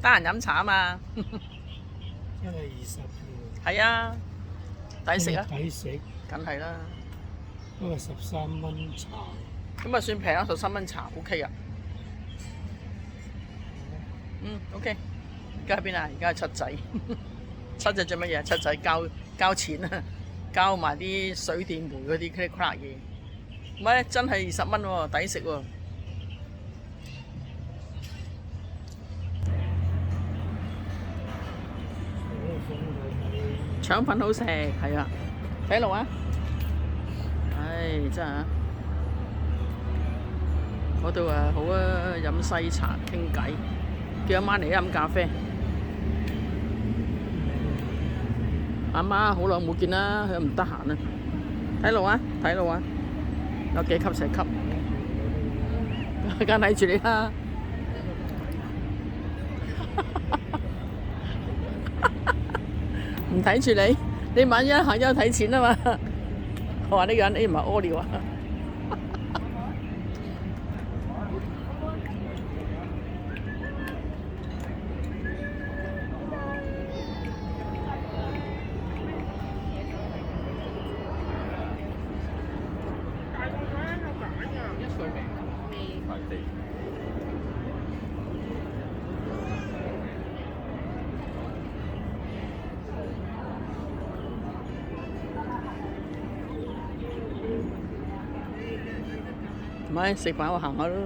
得閒飲茶啊嘛。真係20喎，係啊，抵食啊，抵食。梗係啦。不過13蚊茶，咁啊算平啊，13蚊茶 OK 啊。OK。而家喺邊啊？而家係七仔。七仔做乜嘢？七仔交錢啊，交埋啲水電煤嗰啲嗰啲嘢。唔係真係20蚊喎，抵食喎。腸粉好食，係啊，睇路啊！唉，真係啊，嗰度啊好啊，飲西茶傾偈，叫阿媽嚟飲咖啡。阿媽好耐冇見啦，佢唔得閒啊。睇路啊，睇路啊，有幾級成級，梗睇住你啦。唔睇住你，你萬一行咗睇錢啊嘛！我話呢個人你唔係屙尿啊！唔係食飽我行下咯，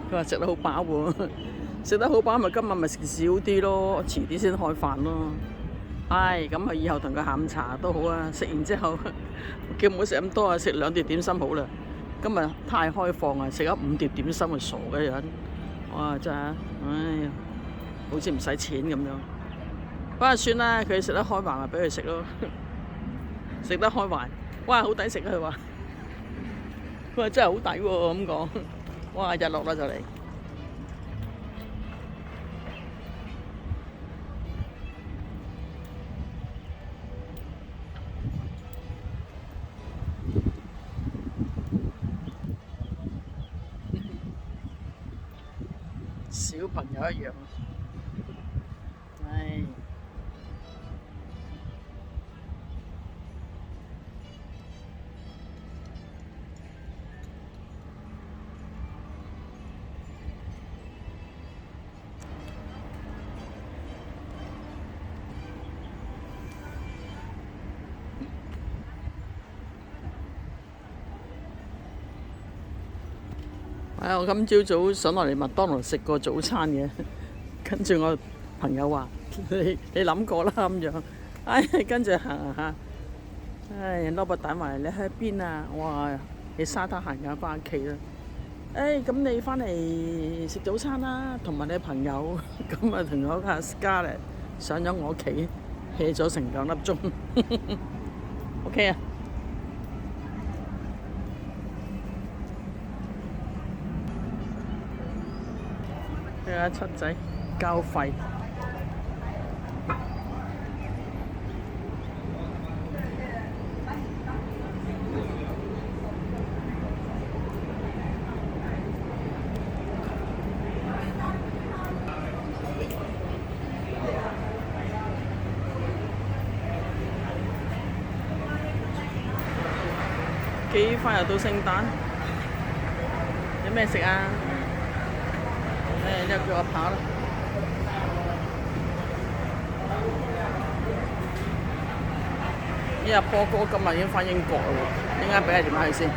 佢話食得好飽喎，食得好飽咪今日咪食少啲咯，遲啲先開飯咯。唉，咁啊以後同佢下午茶都好啊，食完之後叫唔好食咁多啊，食2碟點心好啦。今日太開放啊，食咗5碟點心咪傻嘅人，哇真係，唉，好似唔使錢咁樣。不過算啦，佢食得開飯咪俾佢食咯，食得開飯，哇好抵食啊佢話。佢話真係好抵喎咁講，哇日落啦就嚟。小朋友一樣，唉。我今朝早上落嚟麥當勞食個早餐嘅，跟住我朋友話：你諗過啦咁樣。唉，跟住行下，唉，攞個蛋話你喺邊啊？我話你沙灘行緊翻屋企啦。唉，咁你翻嚟食早餐啦，同埋你朋友。咁啊，同我阿 Scarlett 上咗我屋企 hea 咗成2粒鐘。OK 啊。睇下七仔交費，幾快又到聖誕，有咩食啊？你又叫我跑啦！呢阿波哥今日已經返英國啦喎，點解俾你電話佢先？